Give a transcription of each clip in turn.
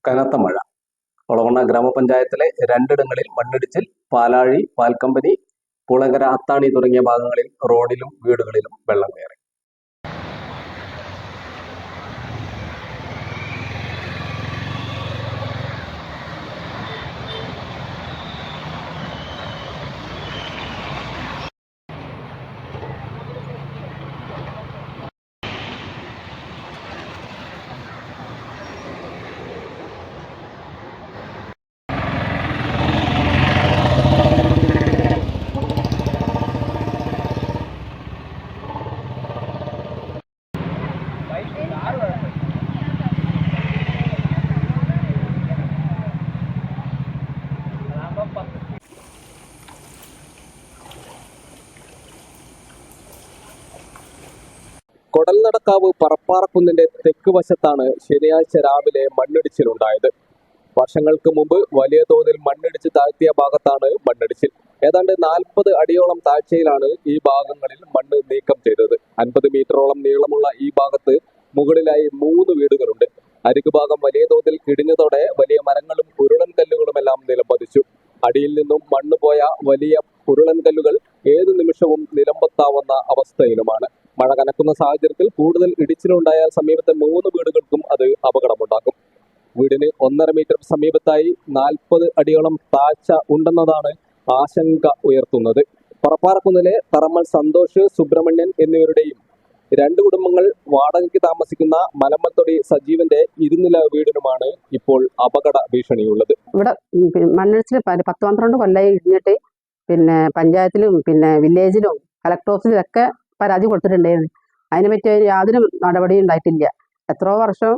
കനത്ത മഴ. ഒളവണ്ണ ഗ്രാമപഞ്ചായത്തിലെ രണ്ടിടങ്ങളിൽ മണ്ണിടിച്ചിൽ. പാലാഴി, പാൽക്കമ്പനി, കുളങ്ങര, അത്താണി തുടങ്ങിയ ഭാഗങ്ങളിൽ റോഡിലും വീടുകളിലും വെള്ളം കയറി. കൊടൽനടക്കാവ് പറപ്പാറക്കുന്നിന്റെ തെക്ക് വശത്താണ് ശനിയാഴ്ച രാവിലെ മണ്ണിടിച്ചിലുണ്ടായത്. വർഷങ്ങൾക്ക് മുമ്പ് വലിയ തോതിൽ മണ്ണിടിച്ച് താഴ്ത്തിയ ഭാഗത്താണ് മണ്ണിടിച്ചിൽ. ഏതാണ്ട് 40 അടിയോളം താഴ്ചയിലാണ് ഈ ഭാഗങ്ങളിൽ മണ്ണ് നീക്കം ചെയ്തത്. 50 മീറ്ററോളം നീളമുള്ള ഈ ഭാഗത്ത് മുകളിലായി 3 വീടുകളുണ്ട്. അരികുഭാഗം വലിയ തോതിൽ കിടിഞ്ഞതോടെ വലിയ മരങ്ങളും ഉരുളൻ കല്ലുകളുമെല്ലാം നിലംപതിച്ചു. അടിയിൽ നിന്നും മണ്ണ് പോയ വലിയ ഉരുളൻ കല്ലുകൾ ഏതു നിമിഷവും നിലംപൊത്താവുന്ന അവസ്ഥയിലുമാണ്. മഴ കനക്കുന്ന സാഹചര്യത്തിൽ കൂടുതൽ ഇടിച്ചിലുണ്ടായാൽ സമീപത്തെ 3 വീടുകൾക്കും അത് അപകടമുണ്ടാക്കും. വീടിന് 1.5 മീറ്റർ സമീപത്തായി 40 അടിയോളം താഴ്ച ഉണ്ടെന്നതാണ് ആശങ്ക ഉയർത്തുന്നത്. പറപ്പാറക്കുന്നിലെ തറമ്മൽ സന്തോഷ്, സുബ്രഹ്മണ്യൻ എന്നിവരുടെയും 2 കുടുംബങ്ങൾ വാടകയ്ക്ക് താമസിക്കുന്ന മലമ്മത്തൊടി സജീവന്റെ 2 നില വീടിനുമാണ് ഇപ്പോൾ അപകട ഭീഷണിയുള്ളത്. ഇവിടെ മണ്ണിടിച്ചിൽ 10-12 കൊല്ലമായി ഇടിഞ്ഞിട്ട് പഞ്ചായത്തിലും വില്ലേജിലും കളക്ടർ ഓഫീസിലും ഒക്കെ പരാതി കൊടുത്തിട്ടുണ്ടായിരുന്നു. അതിനെ പറ്റി യാതൊരു നടപടിയും ഉണ്ടായിട്ടില്ല. എത്രയോ വർഷം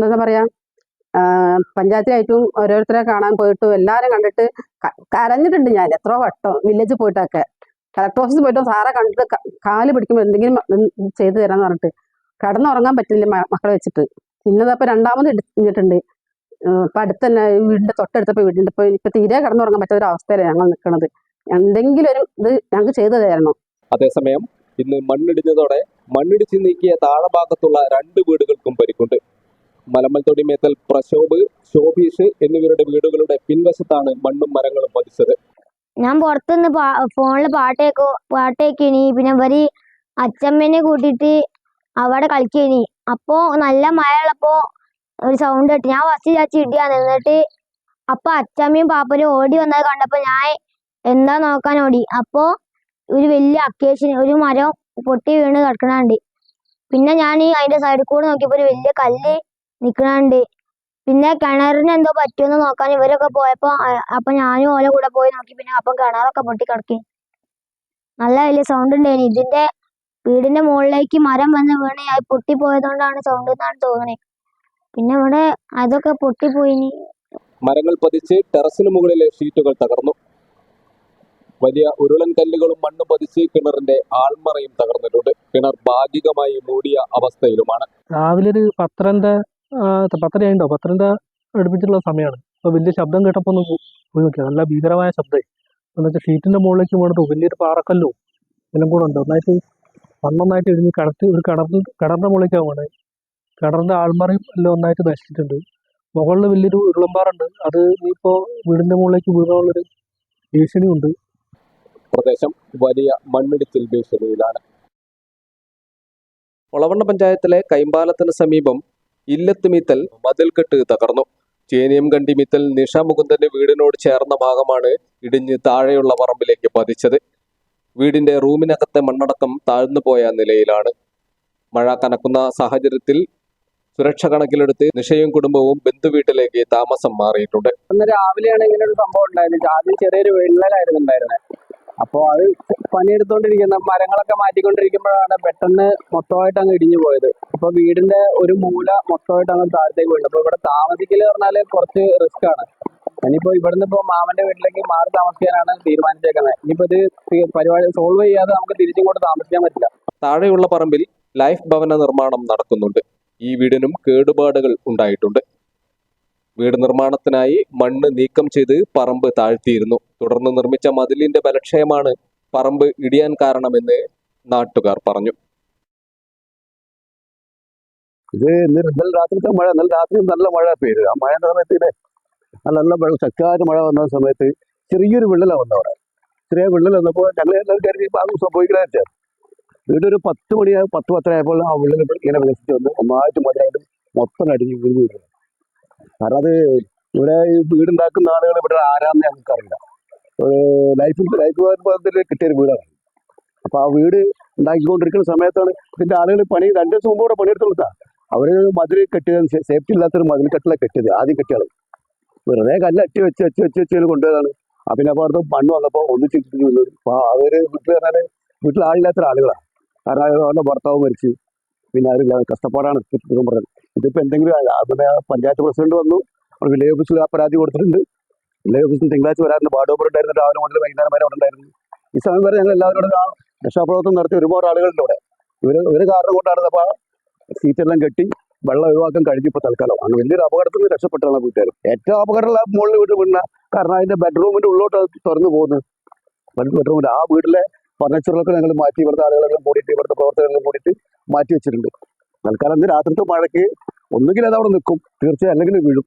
എന്താ പറയാ, പഞ്ചായത്തിലായിട്ടും ഓരോരുത്തരെ കാണാൻ പോയിട്ടും എല്ലാവരും കണ്ടിട്ട് കരഞ്ഞിട്ടുണ്ട് ഞാൻ എത്രയോ വട്ടം. വില്ലേജിൽ പോയിട്ടൊക്കെ കളക്ടർ ഓഫീസിൽ പോയിട്ടും സാറെ കണ്ടിട്ട് കാല് പിടിക്കുമ്പോൾ എന്തെങ്കിലും ചെയ്തു തരാന്ന് പറഞ്ഞിട്ട് കിടന്നുറങ്ങാൻ പറ്റില്ല മക്കളെ വെച്ചിട്ട്. പിന്നതപ്പോൾ രണ്ടാമത് ഇടിഞ്ഞിട്ടുണ്ട്. ഇപ്പം അടുത്തന്നെ വീടിന്റെ തൊട്ടടുത്തപ്പോൾ വീടിന്റെ ഇപ്പൊ തീരെ കിടന്നുറങ്ങാൻ പറ്റാത്ത ഒരു അവസ്ഥയിലാണ് ഞങ്ങൾ നിൽക്കുന്നത്. എന്തെങ്കിലും ഒരു ഇത് ഞങ്ങൾക്ക് ചെയ്തു തരണം. അതേസമയം ഇന്ന് മണ്ണിടിഞ്ഞതോടെ മണ്ണിടിച്ച് നീക്കിയ താഴഭാഗത്തുള്ള 2 വീടുകൾക്കും പരിക്കുണ്ട്. മലമ്മൽത്തൊടി മേത്തൽ പ്രശോഭ്, ശോഭീഷ് എന്നിവരുടെ വീടുകളുടെ പിൻവശത്താണ് മണ്ണും മരങ്ങളും പതിച്ചത്. ഞാൻ പുറത്തുനിന്ന് ഫോണില് പാട്ടേക്കിനി. പിന്നെ ഇവര് അച്ഛമ്മേനെ കൂട്ടിയിട്ട് അവിടെ കളിക്കേനി. അപ്പോ നല്ല മഴ ഉള്ളപ്പോ ഒരു സൗണ്ട് കേട്ട് ഞാൻ ഫസ്റ്റ് ചാച്ചി ഇടിയാന്ന്. എന്നിട്ട് അപ്പൊ അച്ഛമ്മയും പാപ്പനും ഓടി വന്നത് കണ്ടപ്പോ ഞാൻ എന്താ നോക്കാൻ ഓടി. അപ്പോ ഒരു വലിയ അക്കേഷൻ, ഒരു മരം പൊട്ടി വീണ് കിടക്കണുണ്ട്. പിന്നെ ഞാൻ അതിന്റെ സൈഡിൽ കൂടെ നോക്കിയപ്പോ ഒരു വലിയ കല്ല് നിക്കണുണ്ട്. പിന്നെ കിണറിന് എന്തോ പറ്റുമെന്ന് നോക്കാൻ ഇവരൊക്കെ പോയപ്പോ അപ്പൊ ഞാനും ഓല കൂടെ പോയി നോക്കി. പിന്നെ അപ്പം കിണറൊക്കെ പൊട്ടി കിടക്കി. നല്ല വലിയ സൗണ്ട് ഉണ്ടായിരുന്നു. ഇതിന്റെ വീടിന്റെ മുകളിലേക്ക് മരം വന്ന് വീണ് അത് പൊട്ടിപ്പോയതുകൊണ്ടാണ് സൗണ്ട് എന്നാണ് തോന്നുന്നത്. പിന്നെ ഇവിടെ അതൊക്കെ പൊട്ടിപ്പോയി. മരങ്ങൾ പതിച്ച് ടെറസിന് മുകളിലെ ഷീറ്റുകൾ തകർന്നു. വലിയ ഉരുളൻ കല്ലുകളും മണ്ണ് പതിച്ച് കിണറിന്റെ ആൾമറയും തകർന്നിട്ടുണ്ട്. കിണർ ഭാഗികമായി മൂടിയ അവസ്ഥയിലുമാണ്. രാവിലെ ഒരു 10:30 അടുപ്പിച്ചിട്ടുള്ള സമയമാണ്. അപ്പോൾ വലിയ ശബ്ദം കേട്ടപ്പോൾ ഒന്ന് പോയി നോക്കിയാൽ നല്ല ഭീകരമായ ശബ്ദമായി. എന്ന് വെച്ചാൽ ഷീറ്റിന്റെ മുകളിലേക്ക് വീണത് വലിയൊരു പാറക്കല്ലോ എല്ലാം കൂടെ ഉണ്ട്. മണ്ണൊന്നായിട്ട് ഇടിഞ്ഞ് കിണറിന്റെ മുകളിലേക്കാണ് വീണത്. കിണറിന്റെ ആൾമറയും എല്ലാം ഒന്നായിട്ട് നശിച്ചിട്ടുണ്ട്. മുകളിൽ വലിയൊരു ഉരുളമ്പാറുണ്ട്. അത് ഇപ്പോൾ വീടിന്റെ മുകളിലേക്ക് വീഴാനുള്ളൊരു ഭീഷണിയുണ്ട്. പ്രദേശം വലിയ മണ്ണിടിച്ചിൽ ഭീഷണിയിലാണ്. ഒളവണ്ണ പഞ്ചായത്തിലെ കൈമ്പാലത്തിന് സമീപം ഇല്ലത്ത് മിത്തൽ മതിൽക്കെട്ട് തകർന്നു. ചേനിയംകണ്ടി മിത്തൽ നിഷ മുകുന്ദന്റെ വീടിനോട് ചേർന്ന ഭാഗമാണ് ഇടിഞ്ഞ് താഴെയുള്ള പറമ്പിലേക്ക് പതിച്ചത്. വീടിന്റെ റൂമിനകത്തെ മണ്ണടക്കം താഴ്ന്നുപോയ നിലയിലാണ്. മഴ കനക്കുന്ന സാഹചര്യത്തിൽ സുരക്ഷ കണക്കിലെടുത്ത് നിഷയും കുടുംബവും ബന്ധുവീട്ടിലേക്ക് താമസം മാറിയിട്ടുണ്ട്. ഇന്ന് രാവിലെയാണ് ഇങ്ങനെ ഒരു സംഭവം ഉണ്ടായിരുന്നത്. ആദ്യം ചെറിയൊരു വിള്ളലായിരുന്നു ഉണ്ടായിരുന്നത്. അപ്പോൾ അത് പണിയെടുത്തോണ്ടിരിക്കുന്ന മരങ്ങളൊക്കെ മാറ്റിക്കൊണ്ടിരിക്കുമ്പോഴാണ് പെട്ടെന്ന് മൊത്തമായിട്ട് അങ്ങ് ഇടിഞ്ഞു പോയത്. അപ്പോൾ വീടിന്റെ ഒരു മൂല മൊത്തമായിട്ട് അങ്ങ് താഴത്തേക്ക് വീണു. അപ്പോൾ ഇവിടെ താമസിക്കല് പറഞ്ഞാൽ കുറച്ച് റിസ്ക് ആണ്. ഇനിയിപ്പോ ഇവിടുന്ന് ഇപ്പോൾ മാമന്റെ വീട്ടിലേക്ക് മാറി താമസിക്കാനാണ് തീരുമാനിച്ചേക്കുന്നത്. ഇനിയിപ്പോ ഇത് പരിപാടി സോൾവ് ചെയ്യാതെ നമുക്ക് തിരിച്ചിങ്ങോട്ട് താമസിക്കാൻ പറ്റില്ല. താഴെയുള്ള പറമ്പിൽ ലൈഫ് ഭവന നിർമ്മാണം നടക്കുന്നുണ്ട്. ഈ വീടിനും കേടുപാടുകൾ ഉണ്ടായിട്ടുണ്ട്. വീട് നിർമ്മാണത്തിനായി മണ്ണ് നീക്കം ചെയ്ത് പറമ്പ് താഴ്ത്തിയിരുന്നു. തുടർന്ന് നിർമ്മിച്ച മതിലിന്റെ ബലക്ഷയമാണ് പറമ്പ് ഇടിയാൻ കാരണമെന്ന് നാട്ടുകാർ പറഞ്ഞു. ഇത് ഇന്നലെ രാത്രിത്തെ മഴ, ഇന്നലെ രാത്രി നല്ല മഴ പെയ്ത്. ആ മഴയുടെ സമയത്ത് നല്ല വെള്ളം, ശക്തമായ മഴ വന്ന സമയത്ത് ചെറിയൊരു വിള്ളലാണ് വന്നവിടെ. ചെറിയ വിള്ളൽ വന്നപ്പോൾ ഞങ്ങൾ എല്ലാവരും കരുതി അത് സംഭവിക്കണ. വീടൊരു 10 മണി 10-10 ആയപ്പോൾ ആ വിള്ളൽ ഇങ്ങനെ വികസിച്ച് വന്ന് ഒന്നായിട്ട് മഴയായിട്ട് മൊത്തം അടിഞ്ഞ് വീട് വീഴുന്നത്. കാരണം അത് ഇവിടെ ഈ വീടുണ്ടാക്കുന്ന ആളുകൾ ഇവിടെ ആരാന്ന് ഞങ്ങൾക്കറിയില്ല. ലൈഫ് പദ്ധതിയിൽ കിട്ടിയൊരു വീടാണ്. അപ്പൊ ആ വീട് ഉണ്ടാക്കിക്കൊണ്ടിരിക്കുന്ന സമയത്താണ് ഇതിന്റെ ആളുകൾ 2 ദിവസം മുമ്പ് കൂടെ പണിയെടുത്ത് കൊടുത്താ. അവര് മതിൽ കെട്ടിയത് സേഫ്റ്റി ഇല്ലാത്തൊരു മതിൽ കെട്ടില കെട്ടിയത്. ആദ്യം കെട്ടിയാള് വെറുതെ കല്ലട്ടി വെച്ച് കൊണ്ടുപോയതാണ്. പിന്നെ അപ്പോൾ അടുത്ത് മണ്ണ് വന്നപ്പോൾ ഒന്നിച്ചിട്ട് വീണത്. അപ്പൊ അവര് വീട്ടിൽ പറഞ്ഞാല് വീട്ടിൽ ആളില്ലാത്ത ആളുകളാണ്. കാരണം അവരുടെ ഭർത്താവ് മരിച്ചു, പിന്നെ ആരില്ല, കഷ്ടപ്പാടാണ് പറഞ്ഞത്. ഇതിപ്പോ എന്തെങ്കിലും പിന്നെ പഞ്ചായത്ത് പ്രസിഡന്റ് വന്നു, വില്ലേജ് ഓഫീസിൽ ആ പരാതി കൊടുത്തിട്ടുണ്ട്. വില്ലേജ് ഓഫീസിൽ തിങ്കളാഴ്ച വരാറുണ്ട്. വാർഡ് മെമ്പർ ഉണ്ടായിരുന്നു, രാവിലെ മുതൽ വൈകുന്നേരം വരെ അവിടെ ഉണ്ടായിരുന്നു. ഈ സമയം വരെ ഞങ്ങൾ എല്ലാവരോടും രക്ഷാപ്രവർത്തനം നടത്തി ഒരുപാട് ആളുകളുണ്ട് ഇവിടെ. ഒരു കാരണം കൊണ്ടാണ് അപ്പൊ സീറ്റെല്ലാം കെട്ടി വെള്ളം ഒഴിവാക്കാൻ കഴിഞ്ഞു ഇപ്പൊ തൽക്കാലം. അങ്ങനെ വലിയൊരു അപകടത്തിൽ നിന്ന് രക്ഷപ്പെട്ടാണ് വീട്ടുകാർ. ഏറ്റവും അപകടമുള്ള മുകളിൽ വീട്ടിൽ വീണ കാരണം അതിന്റെ ബെഡ്റൂമിന്റെ ഉള്ളോട്ട് തുറന്നു പോകുന്നത്. ബെഡ്റൂമിൽ ആ വീട്ടിലെ ഫർണിച്ചറുകളൊക്കെ ഞങ്ങൾ മാറ്റി, ഇവിടുത്തെ ആളുകളെല്ലാം കൂടിയിട്ട്, ഇവിടുത്തെ പ്രവർത്തകരെല്ലാം കൂടിയിട്ട് മാറ്റി വെച്ചിട്ടുണ്ട്. തൽക്കാലം ഇന്ന് രാത്രിത്തെ മഴയ്ക്ക് ഒന്നുകിൽ അത് അവിടെ നിൽക്കും തീർച്ചയായും, അല്ലെങ്കിൽ വീഴും.